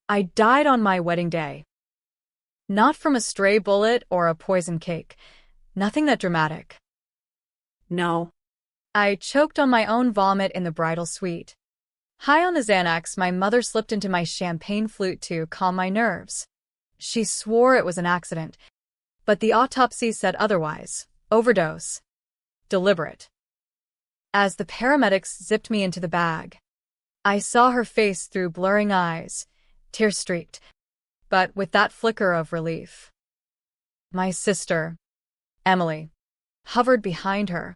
I died on my wedding day. Not from a stray bullet or a poison cake. Nothing that dramatic. No. I choked on my own vomit in the bridal suite. High on the Xanax, my mother slipped into my champagne flute to calm my nerves. She swore it was an accident, but the autopsy said otherwise. Overdose. Deliberate. As the paramedics zipped me into the bag, I saw her face through blurring eyes, tear-streaked, but with that flicker of relief. My sister, Emily, hovered behind her,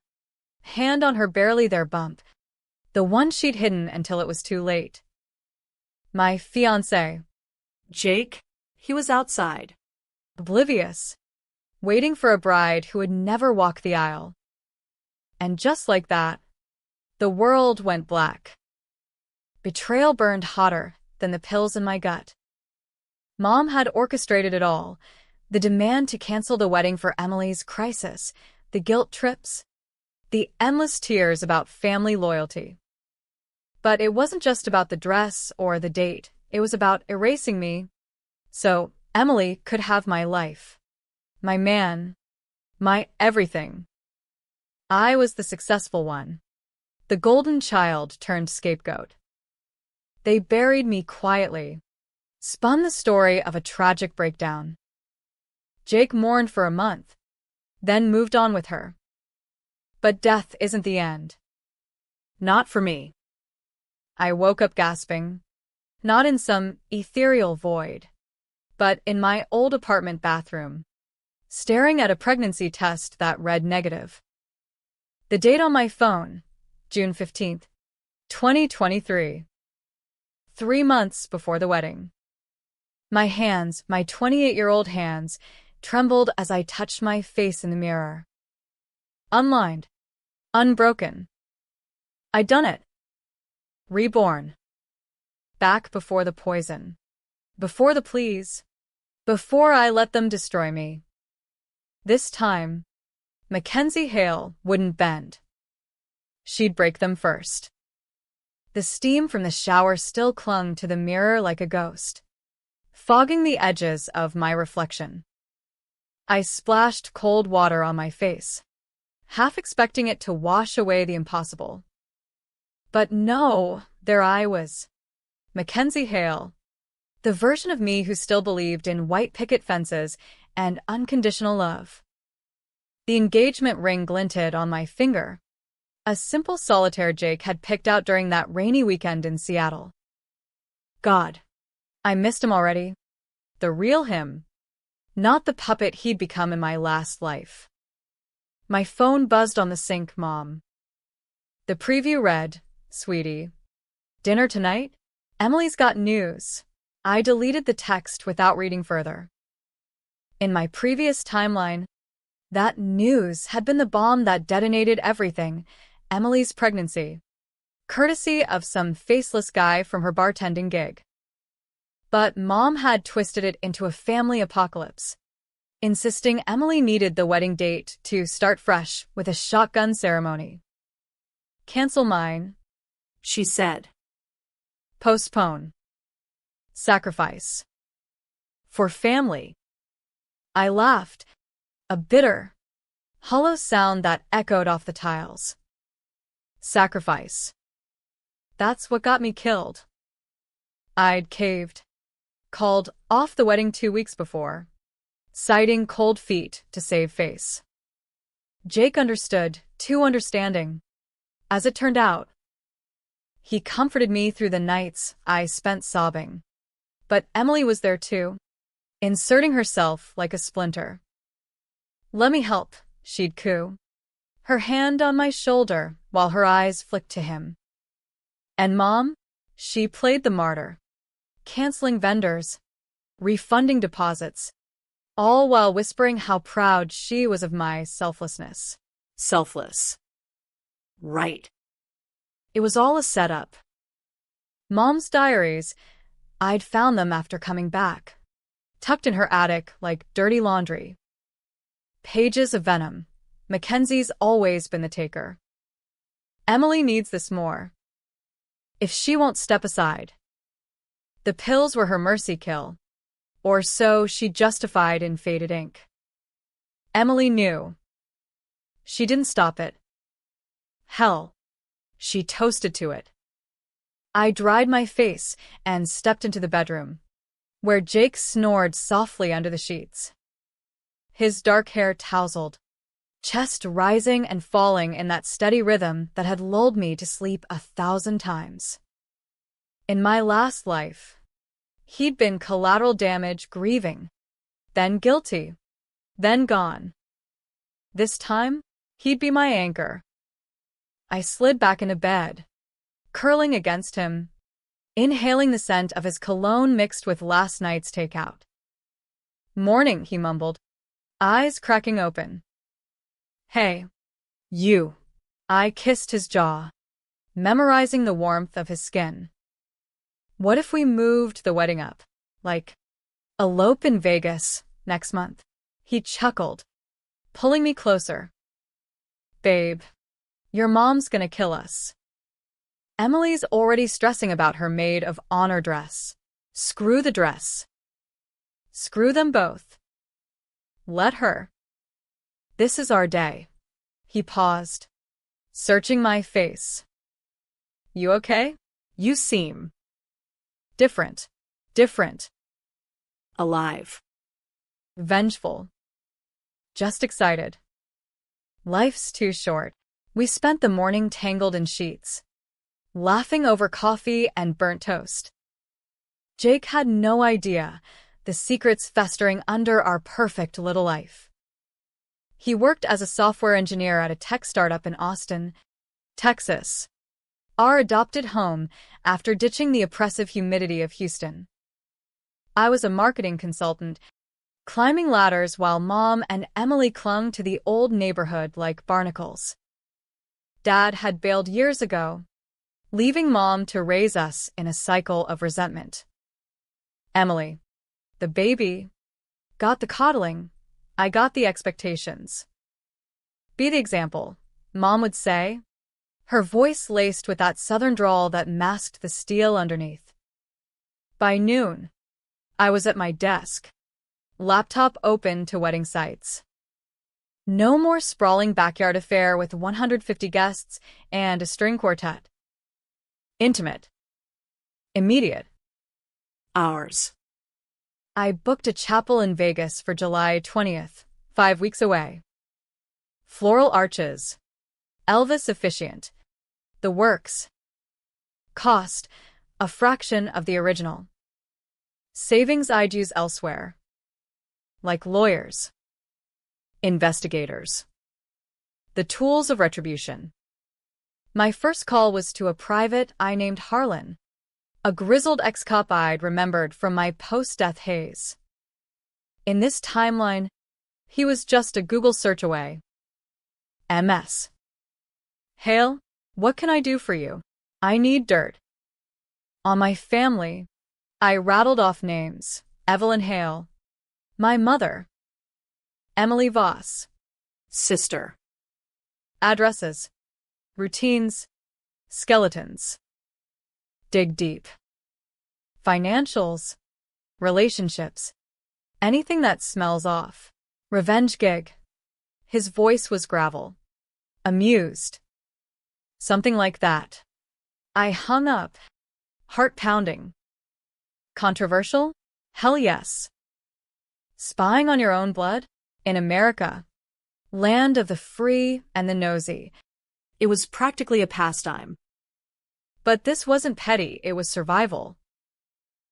hand on her barely there bump, the one she'd hidden until it was too late. My fiancé, Jake? He was outside. oblivious, waiting for a bride who would never walk the aisle. And just like that, the world went black. Betrayal burned hotter than the pills in my gut. Mom had orchestrated it all, the demand to cancel the wedding for Emily's crisis, the guilt trips, the endless tears about family loyalty. But it wasn't just about the dress or the date, it was about erasing me, so Emily could have my life, my man, my everything. I was the successful one, the golden child turned scapegoat. They buried me quietly, spun the story of a tragic breakdown. Jake mourned for a month, then moved on with her. But death isn't the end. Not for me. I woke up gasping, not in some ethereal void, but in my old apartment bathroom, staring at a pregnancy test that read negative. The date on my phone, June 15th, 2023. 3 months before the wedding. My hands, my 28-year-old hands, trembled as I touched my face in the mirror. Unlined. Unbroken. I'd done it. Reborn. Back before the poison. Before the pleas. Before I let them destroy me. This time, Mackenzie Hale wouldn't bend. She'd break them first. The steam from the shower still clung to the mirror like a ghost, fogging the edges of my reflection. I splashed cold water on my face, half expecting it to wash away the impossible. But no, there I was. Mackenzie Hale, the version of me who still believed in white picket fences and unconditional love. The engagement ring glinted on my finger, a simple solitaire Jake had picked out during that rainy weekend in Seattle. God, I missed him already. The real him, not the puppet he'd become in my last life. My phone buzzed on the sink, Mom. The preview read, "Sweetie, dinner tonight? Emily's got news." I deleted the text without reading further. In my previous timeline, that news had been the bomb that detonated everything, Emily's pregnancy, courtesy of some faceless guy from her bartending gig. But Mom had twisted it into a family apocalypse, insisting Emily needed the wedding date to start fresh with a shotgun ceremony. Cancel mine, She said. Postpone. Sacrifice. For family. I laughed, a bitter, hollow sound that echoed off the tiles. Sacrifice. That's what got me killed. I'd caved, called off the wedding 2 weeks before, citing cold feet to save face. Jake understood, too understanding. As it turned out, he comforted me through the nights I spent sobbing. But Emily was there too, inserting herself like a splinter. "Let me help," she'd coo, her hand on my shoulder while her eyes flicked to him. And Mom? She played the martyr, canceling vendors, refunding deposits, all while whispering how proud she was of my selflessness. Selfless. Right. It was all a setup. Mom's diaries, I'd found them after coming back, tucked in her attic like dirty laundry. Pages of venom. Mackenzie's always been the taker. Emily needs this more. If she won't step aside. The pills were her mercy kill, or so she justified in faded ink. Emily knew. She didn't stop it. Hell, she toasted to it. I dried my face and stepped into the bedroom, where Jake snored softly under the sheets. His dark hair tousled, chest rising and falling in that steady rhythm that had lulled me to sleep 1,000 times. In my last life, he'd been collateral damage grieving, then guilty, then gone. This time, he'd be my anchor. I slid back into bed, curling against him, inhaling the scent of his cologne mixed with last night's takeout. "Morning," he mumbled, eyes cracking open. "Hey, you." I kissed his jaw, memorizing the warmth of his skin. "What if we moved the wedding up? Like, elope in Vegas next month?" He chuckled, pulling me closer. "Babe, your mom's gonna kill us." Emily's already stressing about her maid of honor dress. Screw the dress. Screw them both. Let her. This is our day. He paused, searching my face. "You okay? You seem different. Different. Alive. Vengeful. Just excited. Life's too short." We spent the morning tangled in sheets, laughing over coffee and burnt toast. Jake had no idea the secrets festering under our perfect little life. He worked as a software engineer at a tech startup in Austin, Texas, our adopted home after ditching the oppressive humidity of Houston. I was a marketing consultant, climbing ladders while Mom and Emily clung to the old neighborhood like barnacles. Dad had bailed years ago, leaving Mom to raise us in a cycle of resentment. Emily, the baby, got the coddling, I got the expectations. "Be the example," Mom would say, her voice laced with that southern drawl that masked the steel underneath. By noon, I was at my desk, laptop open to wedding sites. No more sprawling backyard affair with 150 guests and a string quartet. Intimate. Immediate. Ours. I booked a chapel in Vegas for July 20th, 5 weeks away. Floral arches. Elvis officiant. The works. Cost, a fraction of the original. Savings I'd use elsewhere. Like lawyers. Investigators. The tools of retribution. My first call was to a private eye named Harlan, a grizzled ex-cop I'd remembered from my post-death haze. In this timeline, he was just a Google search away. MS. "Hale, what can I do for you? I need dirt." On my family, I rattled off names. Evelyn Hale. My mother. Emily Voss. Sister. Addresses. Routines. Skeletons. Dig deep. Financials. Relationships. Anything that smells off. Revenge gig. His voice was gravel. Amused. Something like that. I hung up, heart pounding. Controversial? Hell yes. Spying on your own blood? In America. Land of the free and the nosy. It was practically a pastime. But this wasn't petty, it was survival.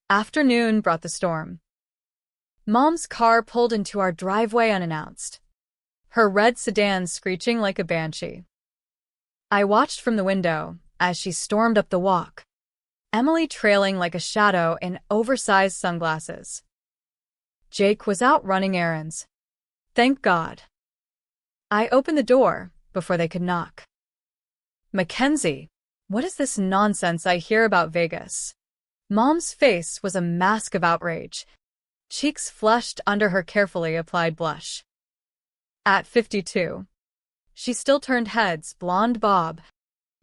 Afternoon brought the storm. Mom's car pulled into our driveway unannounced, her red sedan screeching like a banshee. I watched from the window as she stormed up the walk, Emily trailing like a shadow in oversized sunglasses. Jake was out running errands. Thank God. I opened the door before they could knock. "Mackenzie, what is this nonsense I hear about Vegas?" Mom's face was a mask of outrage, cheeks flushed under her carefully applied blush. At 52, she still turned heads, blonde bob,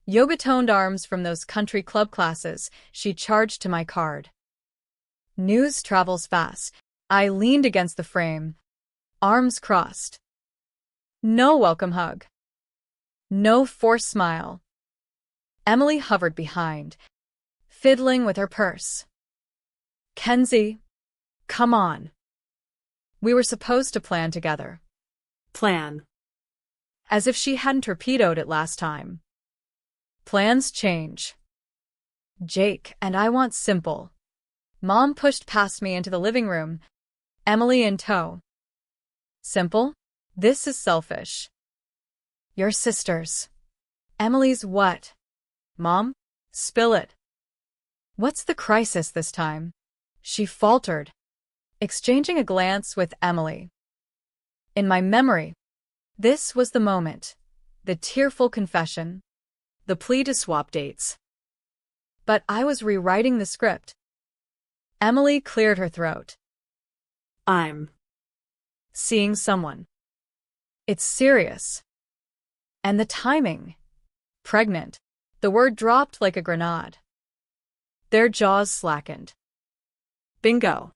yoga-toned arms from those country club classes she charged to my card. News travels fast. I leaned against the frame, arms crossed. No welcome hug. No forced smile. Emily hovered behind, fiddling with her purse. Kenzie, come on. We were supposed to plan together. Plan. As if she hadn't torpedoed it last time. Plans change. Jake and I want simple. Mom pushed past me into the living room, Emily in tow. Simple? This is selfish. Your sisters. Emily's what? Mom? Spill it. What's the crisis this time? She faltered, exchanging a glance with Emily. In my memory, this was the moment, the tearful confession, the plea to swap dates. But I was rewriting the script. Emily cleared her throat. I'm seeing someone. It's serious. And the timing. Pregnant. The word dropped like a grenade. Their jaws slackened. bingo.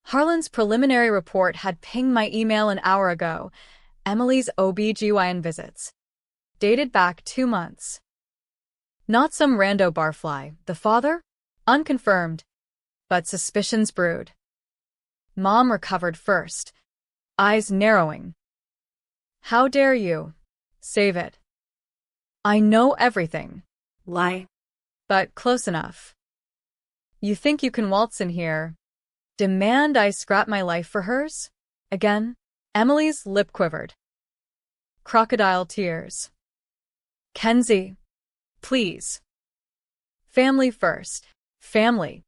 Harlan's preliminary report had pinged my email an hour ago. Emily's OB/GYN visits. Dated back 2 months. Not some rando barfly. The father? Unconfirmed. But suspicions brewed. Mom recovered first. Eyes narrowing. How dare you? Save it. I know everything. Lie. But close enough. You think you can waltz in here? Demand I scrap my life for hers? Again? Emily's lip quivered. Crocodile tears. Kenzie, please. Family first. Family.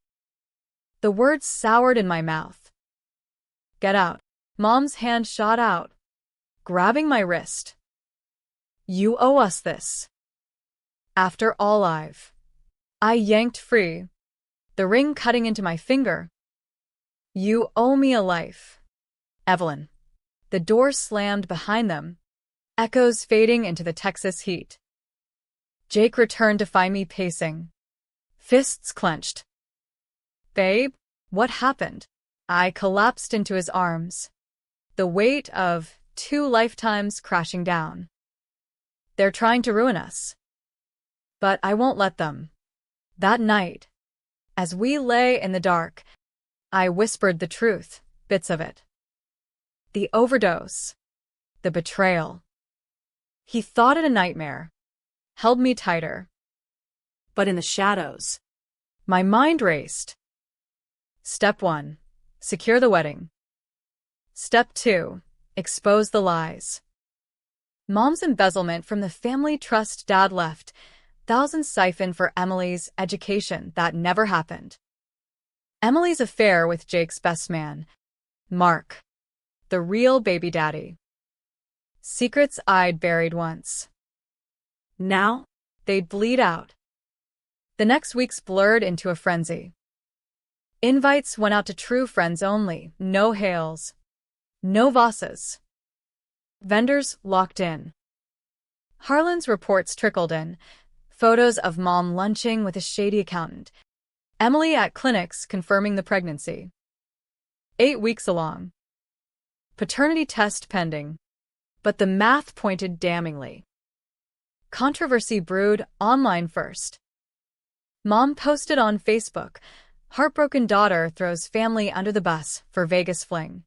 The words soured in my mouth. Get out. Mom's hand shot out, grabbing my wrist. You owe us this. After all I yanked free, the ring cutting into my finger. You owe me a life. Evelyn. The door slammed behind them, echoes fading into the Texas heat. Jake returned to find me pacing, fists clenched. Babe, what happened? I collapsed into his arms, the weight of 2 lifetimes crashing down. They're trying to ruin us. But I won't let them. That night, as we lay in the dark, I whispered the truth, bits of it. The overdose. The betrayal. He thought it a nightmare. Held me tighter. But in the shadows. My mind raced. Step 1. Secure the wedding. Step 2. Expose the lies. Mom's embezzlement from the family trust Dad left. Thousands siphoned for Emily's education that never happened. Emily's affair with Jake's best man, Mark. The real baby daddy. Secrets I'd buried once. Now, they'd bleed out. The next weeks blurred into a frenzy. Invites went out to true friends only, no Hales. No Vossas. Vendors locked in. Harlan's reports trickled in. Photos of Mom lunching with a shady accountant. Emily at clinics confirming the pregnancy. 8 weeks along. Paternity test pending. But the math pointed damningly. Controversy brewed online first. Mom posted on Facebook, heartbroken daughter throws family under the bus for Vegas fling.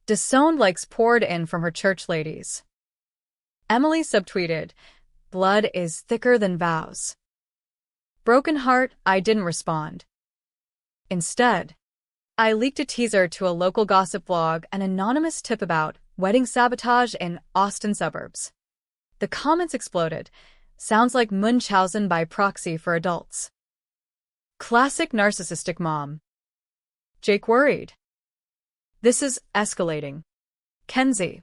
Disowned likes poured in from her church ladies. Emily subtweeted, blood is thicker than vows. Broken heart, I didn't respond. Instead, I leaked a teaser to a local gossip blog, an anonymous tip about wedding sabotage in Austin suburbs. The comments exploded. Sounds like Munchausen by proxy for adults. Classic narcissistic mom. Jake worried. This is escalating. Kenzie.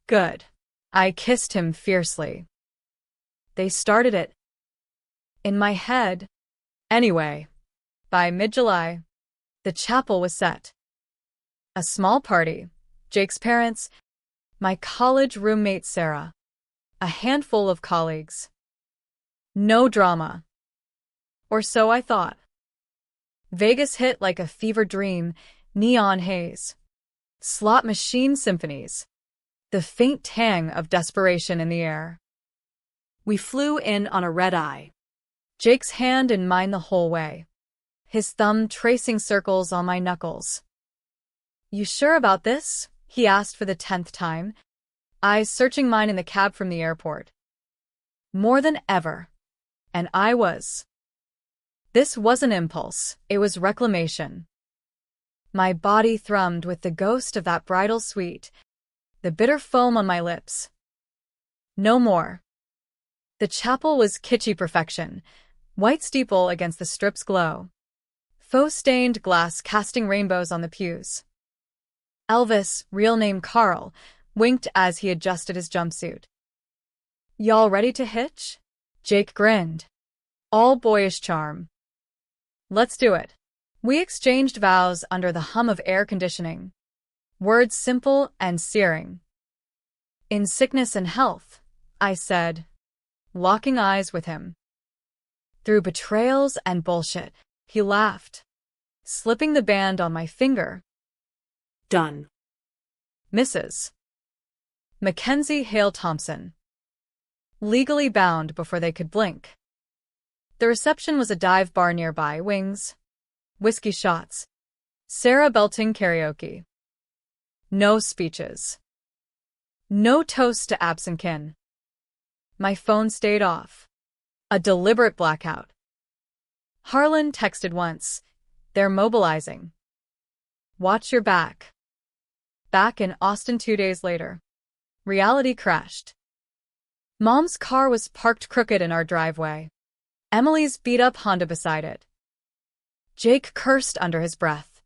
Good. I kissed him fiercely. They started it. In my head. Anyway, by mid-July, the chapel was set. A small party, Jake's parents, my college roommate Sarah, a handful of colleagues. No drama. Or so I thought. Vegas hit like a fever dream, neon haze, slot machine symphonies, the faint tang of desperation in the air. We flew in on a red-eye. Jake's hand in mine the whole way, his thumb tracing circles on my knuckles. "You sure about this?" he asked for the 10th time, eyes searching mine in the cab from the airport. More than ever. And I was. This wasn't impulse, it was reclamation. My body thrummed with the ghost of that bridal suite, the bitter foam on my lips. No more. The chapel was kitschy perfection, white steeple against the strip's glow, faux-stained glass casting rainbows on the pews. Elvis, real name Carl, winked as he adjusted his jumpsuit. "Y'all ready to hitch?" Jake grinned, all boyish charm. "Let's do it." We exchanged vows under the hum of air conditioning, words simple and searing. "In sickness and health," I said, locking eyes with him. "Through betrayals and bullshit," he laughed, slipping the band on my finger. Done. Mrs. Mackenzie Hale Thompson. Legally bound before they could blink. The reception was a dive bar nearby, wings, whiskey shots, Sarah belting karaoke. No speeches. No toast to absent kin. My phone stayed off. A deliberate blackout. Harlan texted once, "They're mobilizing. Watch your back." Back in Austin 2 days later. Reality crashed. Mom's car was parked crooked in our driveway. Emily's beat-up Honda beside it. Jake cursed under his breath.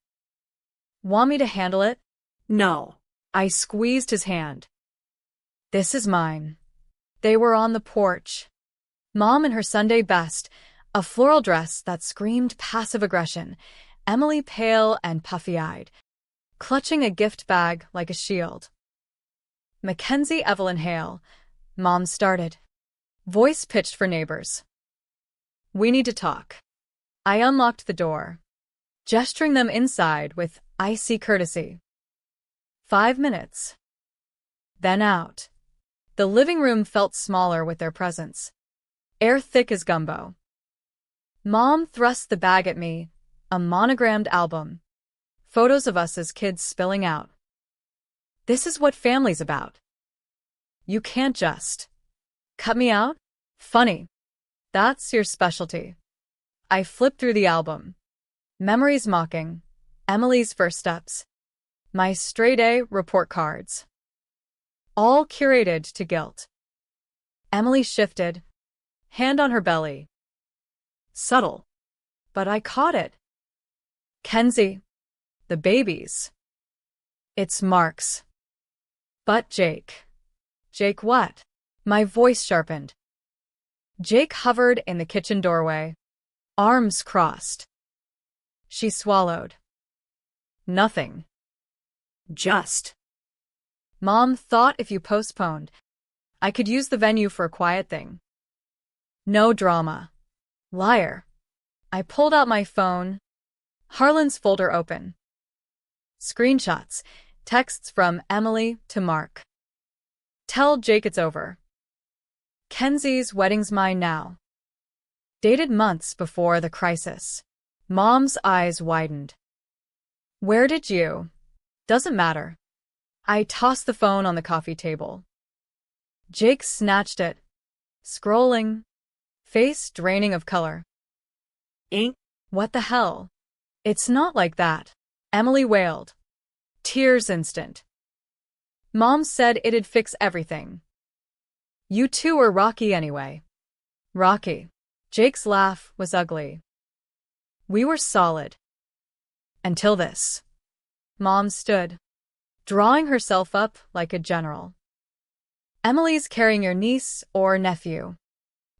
"Want me to handle it?" No. I squeezed his hand. "This is mine." They were on the porch. Mom in her Sunday best, a floral dress that screamed passive aggression, Emily pale and puffy-eyed, clutching a gift bag like a shield. "Mackenzie Evelyn Hale," Mom started, voice pitched for neighbors. "We need to talk." I unlocked the door, gesturing them inside with icy courtesy. 5 minutes. Then out. The living room felt smaller with their presence, air thick as gumbo. Mom thrust the bag at me, a monogrammed album, photos of us as kids spilling out. "This is what family's about. You can't just cut me out? Funny. That's your specialty." I flipped through the album. Memories mocking, Emily's first steps, my straight A report cards. All curated to guilt. Emily shifted, hand on her belly. Subtle. But I caught it. "Kenzie. The babies. It's Mark's." "But Jake." "Jake what?" My voice sharpened. Jake hovered in the kitchen doorway, arms crossed. She swallowed. "Nothing. Just." Mom thought if you postponed, I could use the venue for a quiet thing. No drama. Liar. I pulled out my phone. Harlan's folder open. Screenshots, texts from Emily to Mark. "Tell Jake it's over. Kenzie's wedding's mine now." Dated months before the crisis. Mom's eyes widened. "Where did you?" "Doesn't matter." I tossed the phone on the coffee table. Jake snatched it, scrolling, face draining of color. Ain't. "What the hell? It's not like that," Emily wailed. Tears instant. "Mom said it'd fix everything. You two were rocky anyway." "Rocky." Jake's laugh was ugly. "We were solid. Until this." Mom stood, drawing herself up like a general. "Emily's carrying your niece or nephew.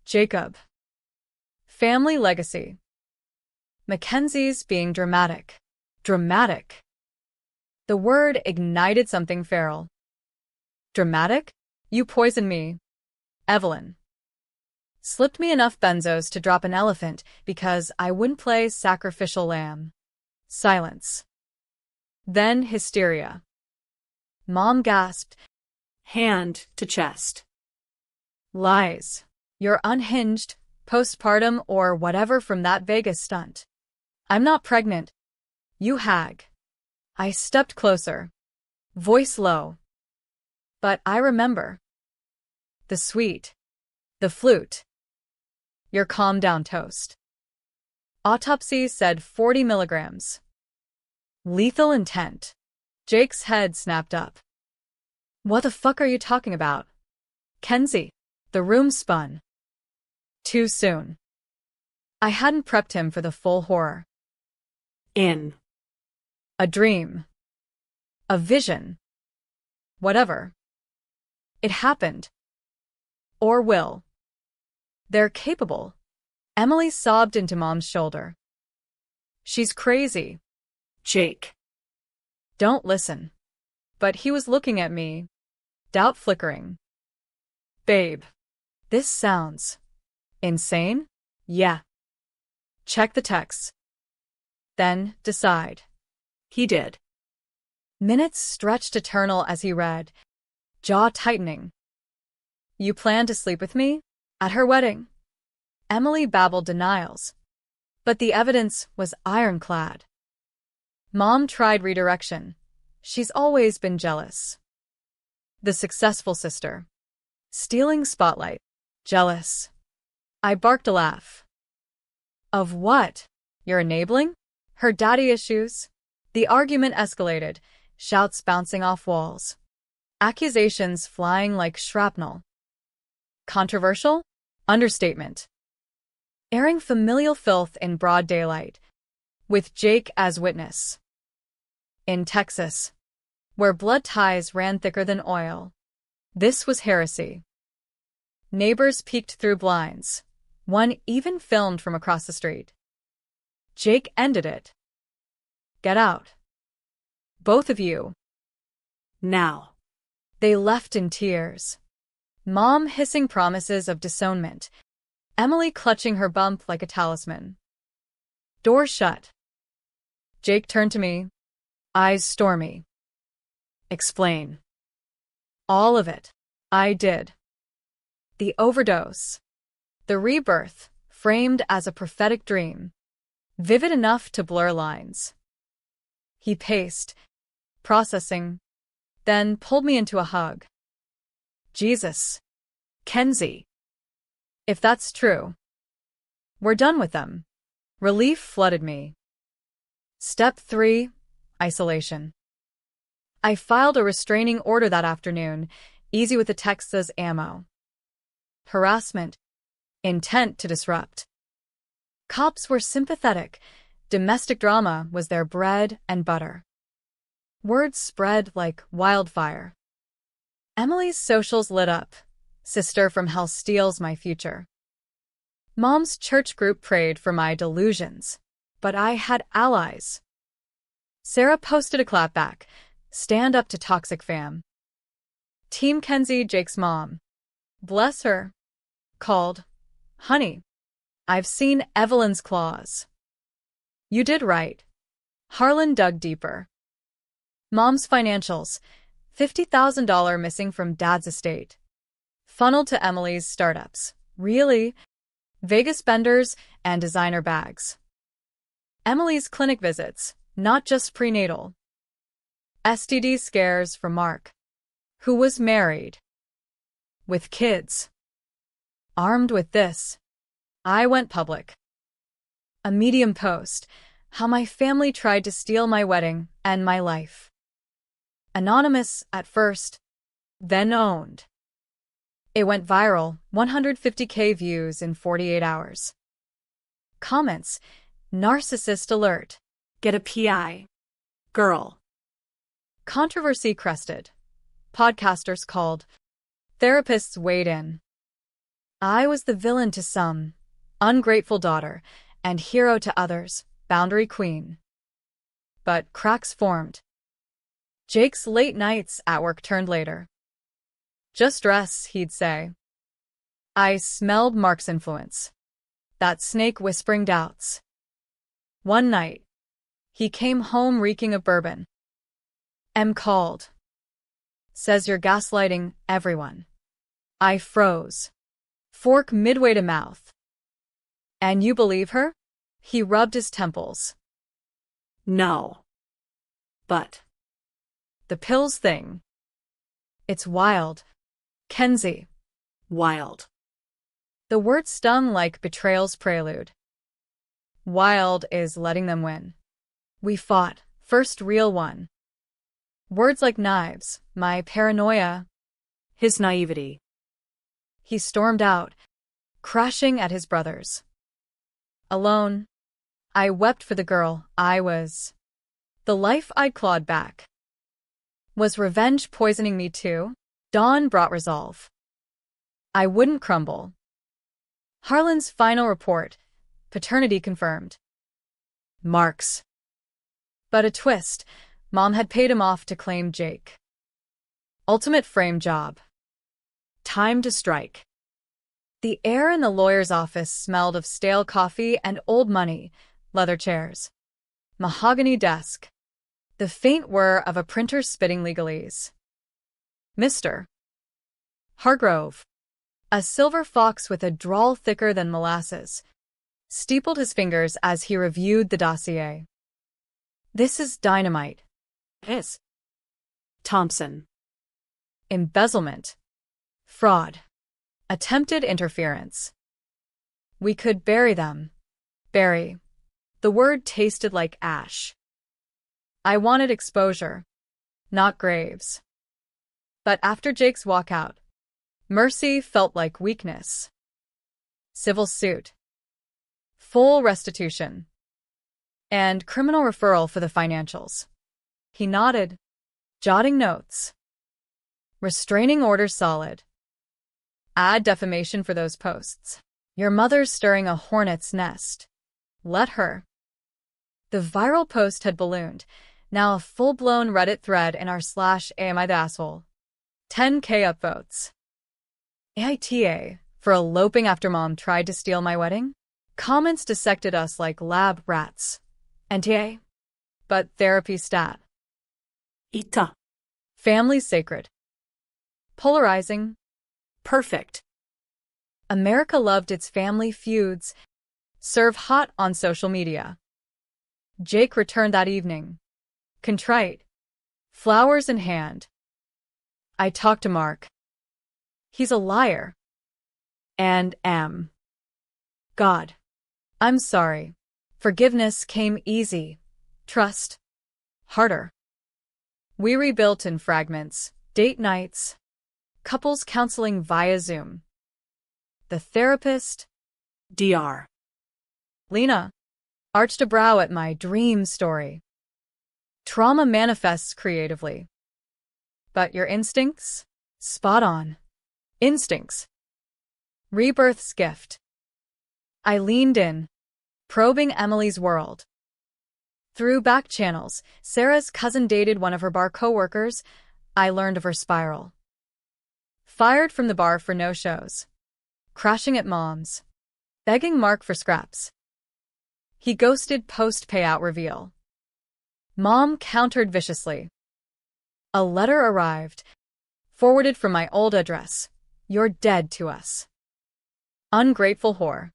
Jacob. Family legacy. Mackenzie's being dramatic." Dramatic. The word ignited something feral. "Dramatic? You poison me. Evelyn." Slipped me enough benzos to drop an elephant because I wouldn't play sacrificial lamb. Silence. Then hysteria. Mom gasped, Hand to chest. lies. You're unhinged, postpartum, or whatever from that Vegas stunt. I'm not pregnant. You hag. I stepped closer, voice low. But I remember. The sweet. The flute. Your calm down toast. Autopsy said 40 milligrams. Lethal intent. Jake's head snapped up. What the fuck are you talking about? Kenzie. The room spun. Too soon. I hadn't prepped him for the full horror. In. A dream. A vision. Whatever. It happened. Or will. They're capable. Emily sobbed into Mom's shoulder. She's crazy. Jake. Don't listen. But he was looking at me, doubt flickering. Babe, this sounds insane? Yeah. Check the texts. Then decide. He did. Minutes stretched eternal as he read, jaw tightening. You plan to sleep with me? At her wedding? Emily babbled denials. But the evidence was ironclad. Mom tried redirection. She's always been jealous. The successful sister. Stealing spotlight. Jealous. I barked a laugh. Of what? You're enabling? Her daddy issues? The argument escalated, shouts bouncing off walls. Accusations flying like shrapnel. Controversial? Understatement. Airing familial filth in broad daylight, with Jake as witness. In Texas, where blood ties ran thicker than oil, this was heresy. Neighbors peeked through blinds. One even filmed from across the street. Jake ended it. Get out. Both of you. Now. They left in tears. Mom hissing promises of disownment. Emily clutching her bump like a talisman. Door shut. Jake turned to me, eyes stormy. Explain. All of it. I did. The overdose. The rebirth, framed as a prophetic dream. Vivid enough to blur lines. He paced, processing, then pulled me into a hug. Jesus. Kenzie. If that's true, we're done with them. Relief flooded me. Step 3. Isolation. I filed a restraining order that afternoon, easy with the texts as ammo. Harassment. Intent to disrupt. Cops were sympathetic. Domestic drama was their bread and butter. Words spread like wildfire. Emily's socials lit up. Sister from hell steals my future. Mom's church group prayed for my delusions, but I had allies. Sarah posted a clapback. Stand up to toxic fam. Team Kenzie, Jake's mom. Bless her. Called. Honey. I've seen Evelyn's claws. You did right. Harlan dug deeper. Mom's financials. $50,000 missing from dad's estate. Funneled to Emily's startups. Really? Vegas benders and designer bags. Emily's clinic visits, not just prenatal. STD scares from Mark, who was married. With kids. Armed with this, I went public. A Medium post, how my family tried to steal my wedding and my life. Anonymous at first, then owned. It went viral, 150K views in 48 hours. Comments, narcissist alert. Get a PI. Girl. Controversy crested. Podcasters called. Therapists weighed in. I was the villain to some, ungrateful daughter, and hero to others, boundary queen. But cracks formed. Jake's late nights at work turned later. Just dress, he'd say. I smelled Mark's influence. That snake whispering doubts. One night, he came home reeking of bourbon. M called. Says you're gaslighting everyone. I froze. Fork midway to mouth. And you believe her? He rubbed his temples. No. But. The pills thing. It's wild. Kenzie. Wild. The word stung like betrayal's prelude. Wild is letting them win. We fought. First real one. Words like knives. My paranoia. His naivety. He stormed out, crashing at his brothers. Alone, I wept for the girl I was. The life I'd clawed back. Was revenge poisoning me too? Dawn brought resolve. I wouldn't crumble. Harlan's final report, paternity confirmed. Marks. But a twist, Mom had paid him off to claim Jake. Ultimate frame job. Time to strike. The air in the lawyer's office smelled of stale coffee and old money, leather chairs, mahogany desk, the faint whir of a printer spitting legalese. Mr. Hargrove, a silver fox with a drawl thicker than molasses, steepled his fingers as he reviewed the dossier. This is dynamite. His. Thompson. Embezzlement. Fraud. Attempted interference. We could bury them. Bury. The word tasted like ash. I wanted exposure, not graves. But after Jake's walkout, mercy felt like weakness. Civil suit. Full restitution. And criminal referral for the financials. He nodded, jotting notes. Restraining order solid. Add defamation for those posts. Your mother's stirring a hornet's nest. Let her. The viral post had ballooned, now a full-blown Reddit thread in r/Am I the asshole? 10K upvotes. AITA, for eloping after Mom tried to steal my wedding? Comments dissected us like lab rats. NTA? But therapy stat. Ita. Family sacred. Polarizing. Perfect. America loved its family feuds. Serve hot on social media. Jake returned that evening. Contrite. Flowers in hand. I talked to Mark. He's a liar. And am. God. I'm sorry. Forgiveness came easy. Trust. Harder. We rebuilt in fragments. Date nights. Couples counseling via Zoom. The therapist. Dr. Lena. Arched a brow at my dream story. Trauma manifests creatively. But your instincts? Spot on. Instincts. Rebirth's gift. I leaned in, probing Emily's world. Through back channels, Sarah's cousin dated one of her bar coworkers. I learned of her spiral. Fired from the bar for no-shows. Crashing at Mom's. Begging Mark for scraps. He ghosted post-payout reveal. Mom countered viciously. A letter arrived, forwarded from my old address. You're dead to us. Ungrateful whore.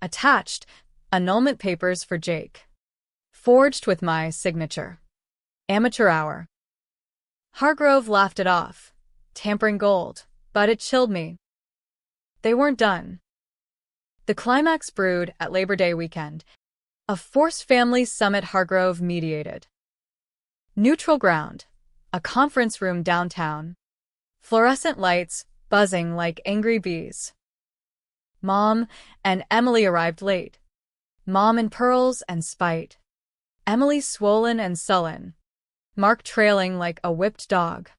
Attached, annulment papers for Jake. Forged with my signature. Amateur hour. Hargrove laughed it off. Tampering gold, but it chilled me. They weren't done. The climax brewed at Labor Day weekend. A forced family summit Hargrove mediated. Neutral ground. A conference room downtown. Fluorescent lights buzzing like angry bees. Mom and Emily arrived late. Mom in pearls and spite. Emily swollen and sullen. Mark trailing like a whipped dog.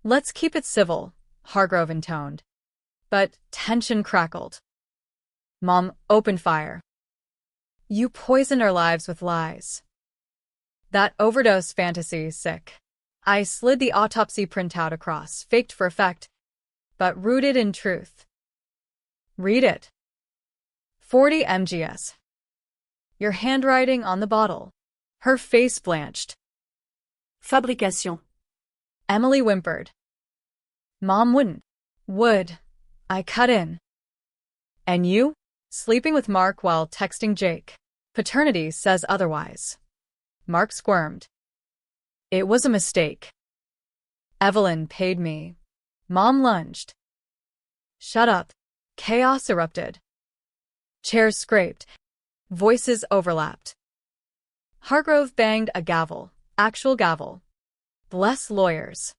Let's keep it civil, Hargrove intoned. But tension crackled. Mom opened fire. You poisoned our lives with lies. That overdose fantasy, sick. I slid the autopsy printout across, faked for effect, but rooted in truth. Read it. 40 mgs. Your handwriting on the bottle. Her face blanched. Fabrication. Emily whimpered. Mom wouldn't. Would. I cut in. And you? Sleeping with Mark while texting Jake. Paternity says otherwise. Mark squirmed. It was a mistake. Evelyn paid me. Mom lunged. Shut up. Chaos erupted. Chairs scraped. Voices overlapped. Hargrove banged a gavel. Actual gavel. Bless lawyers.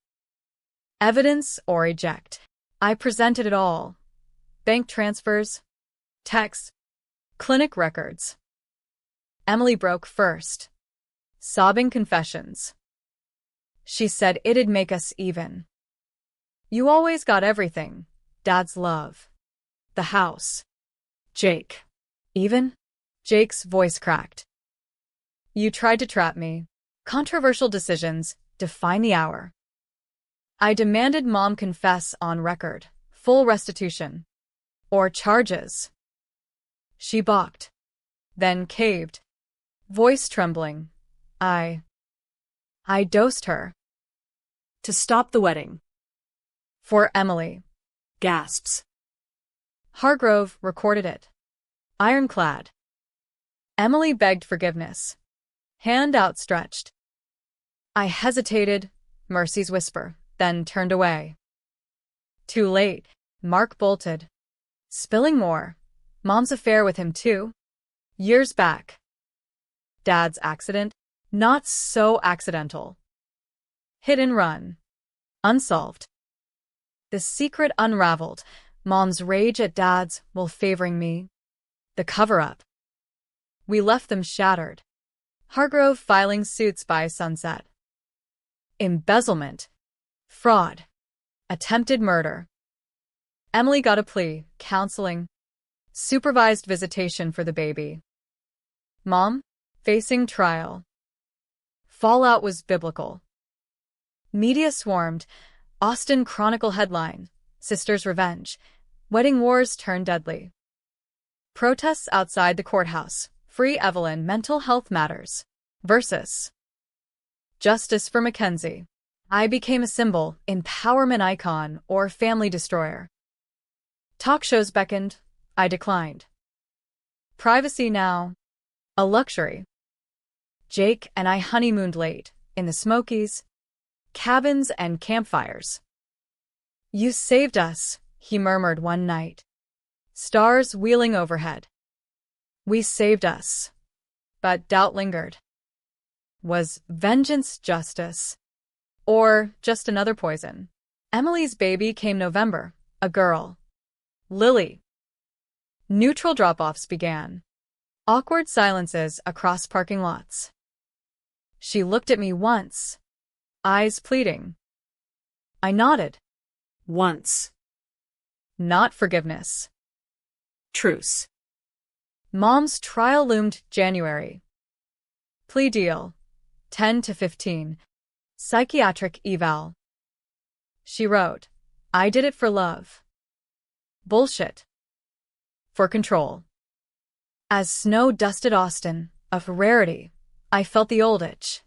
Evidence or eject. I presented it all. Bank transfers, texts, clinic records. Emily broke first. Sobbing confessions. She said it'd make us even. You always got everything. Dad's love. The house. Jake. Even? Jake's voice cracked. You tried to trap me. Controversial decisions define the hour. I demanded Mom confess on record, full restitution. Or charges. She balked. Then caved. Voice trembling. I dosed her. To stop the wedding. For Emily. Gasps. Hargrove recorded it. Ironclad. Emily begged forgiveness. Hand outstretched. I hesitated, Mercy's whisper, then turned away. Too late. Mark bolted. Spilling more. Mom's affair with him too. Years back. Dad's accident. Not so accidental. Hit and run. Unsolved. The secret unraveled. Mom's rage at Dad's while favoring me. The cover-up. We left them shattered. Hargrove filing suits by sunset. Embezzlement. Fraud. Attempted murder. Emily got a plea, counseling. Supervised visitation for the baby. Mom? Facing trial. Fallout was biblical. Media swarmed. Austin Chronicle headline. Sister's revenge. Wedding wars turn deadly. Protests outside the courthouse. Free Evelyn, mental health matters. Versus. Justice for Mackenzie. I became a symbol, empowerment icon, or family destroyer. Talk shows beckoned. I declined. Privacy now. A luxury. Jake and I honeymooned late, in the Smokies. Cabins and campfires. You saved us, he murmured one night. Stars wheeling overhead. We saved us. But doubt lingered. Was vengeance justice? Or just another poison? Emily's baby came November, a girl. Lily. Neutral drop-offs began. Awkward silences across parking lots. She looked at me once, eyes pleading. I nodded. Once. Not forgiveness. Truce. Mom's trial loomed January. Plea deal. 10 to 15. Psychiatric eval. She wrote, I did it for love. Bullshit. For control. As snow dusted Austin, of rarity, I felt the old itch.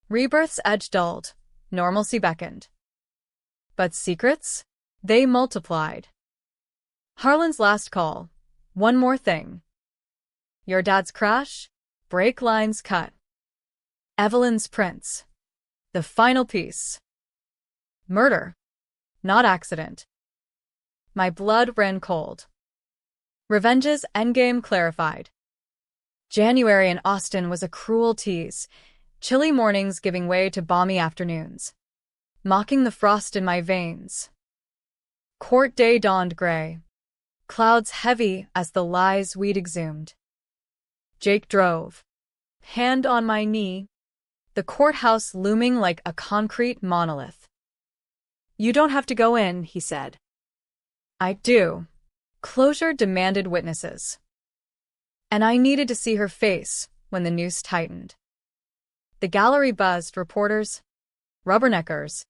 Rebirth's edge dulled, normalcy beckoned. But secrets? They multiplied. Harlan's last call. One more thing. Your dad's crash? Brake lines cut. Evelyn's prints. The final piece. Murder. Not accident. My blood ran cold. Revenge's endgame clarified. January in Austin was a cruel tease, chilly mornings giving way to balmy afternoons, mocking the frost in my veins. Court day dawned gray, clouds heavy as the lies we'd exhumed. Jake drove, hand on my knee, the courthouse looming like a concrete monolith. You don't have to go in, he said. I do. Closure demanded witnesses. And I needed to see her face when the noose tightened. The gallery buzzed reporters, rubberneckers,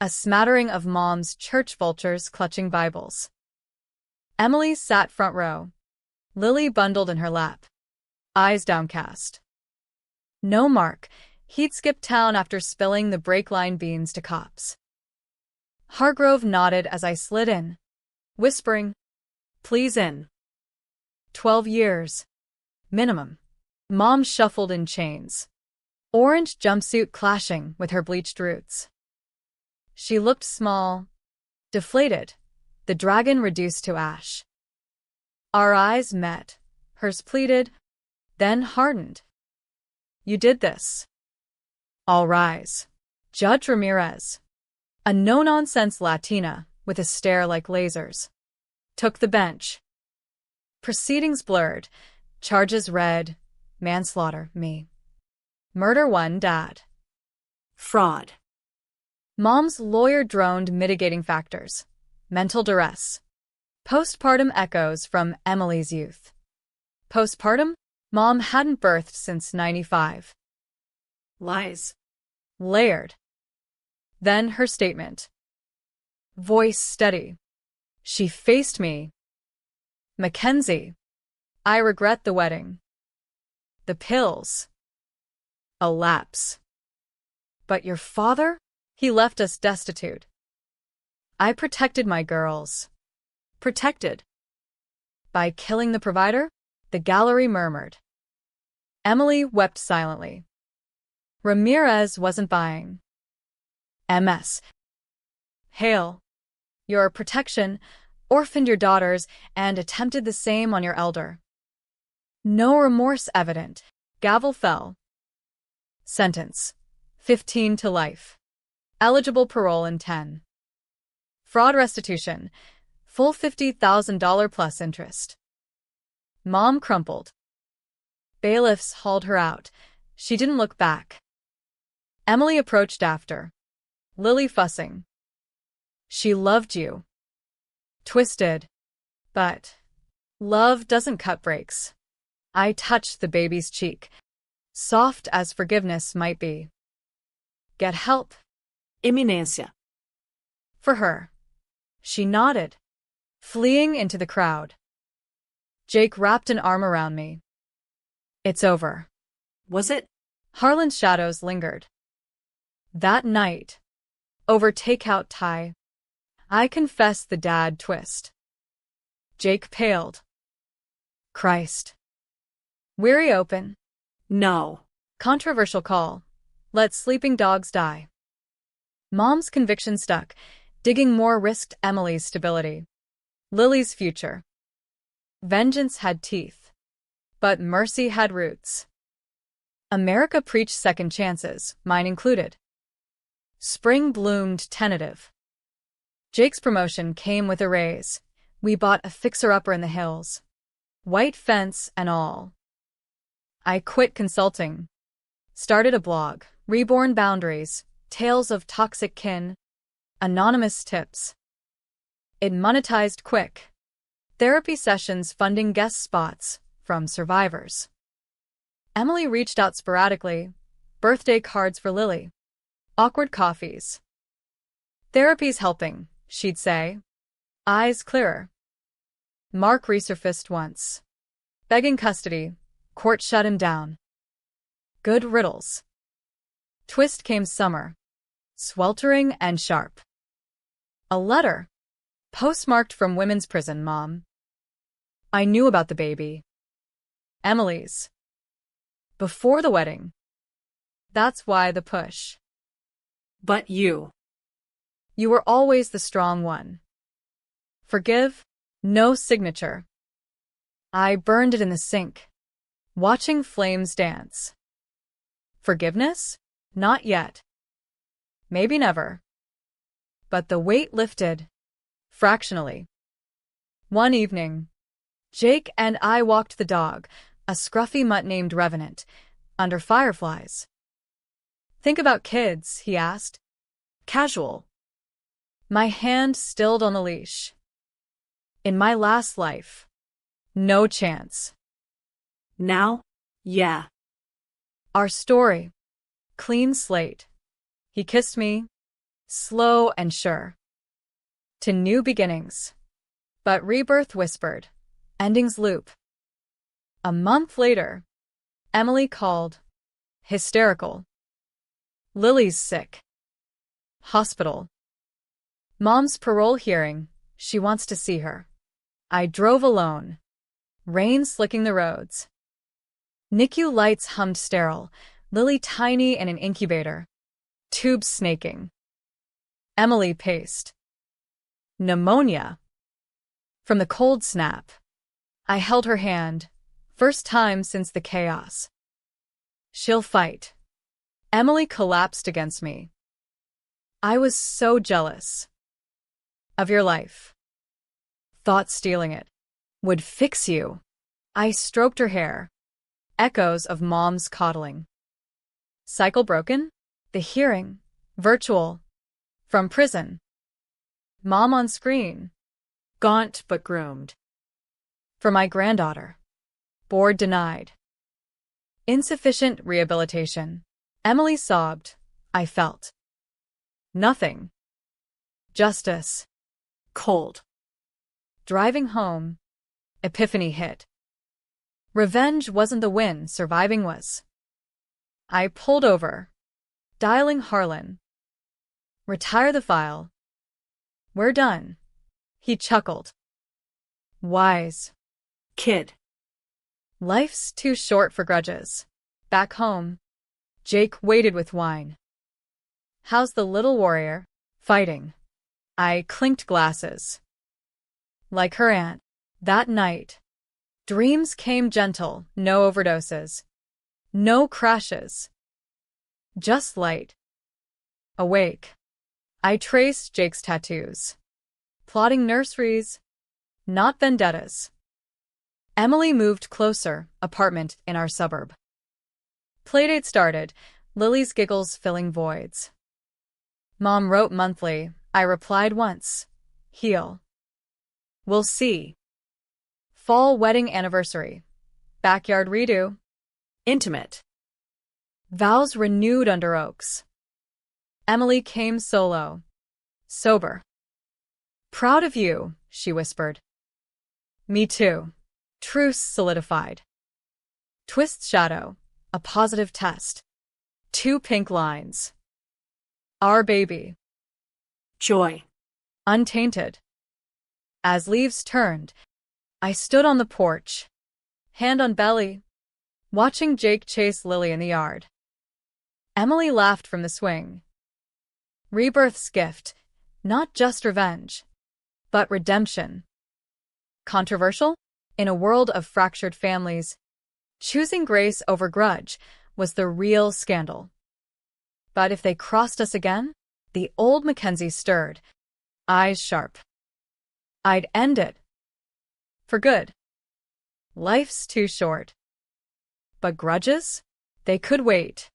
a smattering of Mom's church vultures clutching Bibles. Emily sat front row, Lily bundled in her lap, eyes downcast. No, Mark. He'd skipped town after spilling the brake line beans to cops. Hargrove nodded as I slid in, whispering, "Please in." 12 years. Minimum. Mom shuffled in chains, orange jumpsuit clashing with her bleached roots. She looked small, deflated, the dragon reduced to ash. Our eyes met, hers pleaded, then hardened. "You did this." All rise. Judge Ramirez, a no-nonsense Latina with a stare like lasers, took the bench. Proceedings blurred, charges read, manslaughter, me. Murder 1, Dad. Fraud. Mom's lawyer droned mitigating factors. Mental duress. Postpartum echoes from Emily's youth. Postpartum? Mom hadn't birthed since 95. Lies. Layered. Then her statement. Voice steady. She faced me. "Mackenzie, I regret the wedding. The pills. A lapse. But your father? He left us destitute. I protected my girls." Protected? By killing the provider? The gallery murmured. Emily wept silently. Ramirez wasn't buying. MS. Hail. Your protection orphaned your daughters and attempted the same on your elder. No remorse evident. Gavel fell. Sentence. 15 to life. Eligible parole in 10. Fraud restitution. Full $50,000 plus interest. Mom crumpled. Bailiffs hauled her out. She didn't look back. Emily approached after. Lily fussing. "She loved you." Twisted. But love doesn't cut breaks. I touched the baby's cheek, soft as forgiveness might be. "Get help." Eminencia. For her. She nodded, fleeing into the crowd. Jake wrapped an arm around me. "It's over." Was it? Harlan's shadows lingered. That night, over takeout Thai, I confessed the dad twist. Jake paled. Christ. Weary open. No. Controversial call. Let sleeping dogs die. Mom's conviction stuck. Digging more risked Emily's stability. Lily's future. Vengeance had teeth, but mercy had roots. America preached second chances, mine included. Spring bloomed tentative. Jake's promotion came with a raise. We bought a fixer-upper in the hills. White fence and all. I quit consulting. Started a blog, Reborn Boundaries, Tales of Toxic Kin, Anonymous Tips. It monetized quick. Therapy sessions funding guest spots from survivors. Emily reached out sporadically. Birthday cards for Lily. Awkward coffees. "Therapy's helping," she'd say. Eyes clearer. Mark resurfaced once. Begging custody. Court shut him down. Good riddles. Twist came summer. Sweltering and sharp. A letter. Postmarked from women's prison, Mom. I knew about the baby. Emily's. Before the wedding. That's why the push. But you. You were always the strong one. Forgive? No signature. I burned it in the sink, watching flames dance. Forgiveness? Not yet. Maybe never. But the weight lifted, fractionally. One evening, Jake and I walked the dog, a scruffy mutt named Revenant, under fireflies. "Think about kids," he asked. Casual. My hand stilled on the leash. In my last life, no chance. Now? Yeah. Our story. Clean slate. He kissed me, slow and sure. To new beginnings. But rebirth whispered, endings loop. A month later, Emily called, hysterical. Lily's sick. Hospital. Mom's parole hearing, she wants to see her. I drove alone. Rain slicking the roads. NICU lights hummed sterile, Lily tiny in an incubator. Tubes snaking. Emily paced. Pneumonia. From the cold snap. I held her hand, first time since the chaos. She'll fight. Emily collapsed against me. I was so jealous. Of your life. Thought stealing it. Would fix you. I stroked her hair. Echoes of Mom's coddling. Cycle broken? The hearing. Virtual. From prison. Mom on screen. Gaunt but groomed. For my granddaughter. Board denied. Insufficient rehabilitation. Emily sobbed. I felt. Nothing. Justice. Cold. Driving home. Epiphany hit. Revenge wasn't the win, surviving was. I pulled over. Dialing Harlan. Retire the file. We're done. He chuckled. Wise. Kid. Life's too short for grudges. Back home. Jake waited with wine. How's the little warrior? Fighting. I clinked glasses. Like her aunt. That night. Dreams came gentle, no overdoses. No crashes. Just light. Awake. I traced Jake's tattoos. Plotting nurseries. Not vendettas. Emily moved closer, apartment in our suburb. Playdate started, Lily's giggles filling voids. Mom wrote monthly, I replied once. Heal. We'll see. Fall wedding anniversary. Backyard redo. Intimate. Vows renewed under oaks. Emily came solo. Sober. Proud of you, she whispered. Me too. Truce solidified. Twist shadow. A positive test. 2 pink lines. Our baby. Joy. Untainted. As leaves turned, I stood on the porch, hand on belly, watching Jake chase Lily in the yard. Emily laughed from the swing. Rebirth's gift, not just revenge, but redemption. Controversial? In a world of fractured families, choosing grace over grudge was the real scandal. But if they crossed us again, the old Mackenzie stirred, eyes sharp. I'd end it. For good. Life's too short. But grudges? They could wait.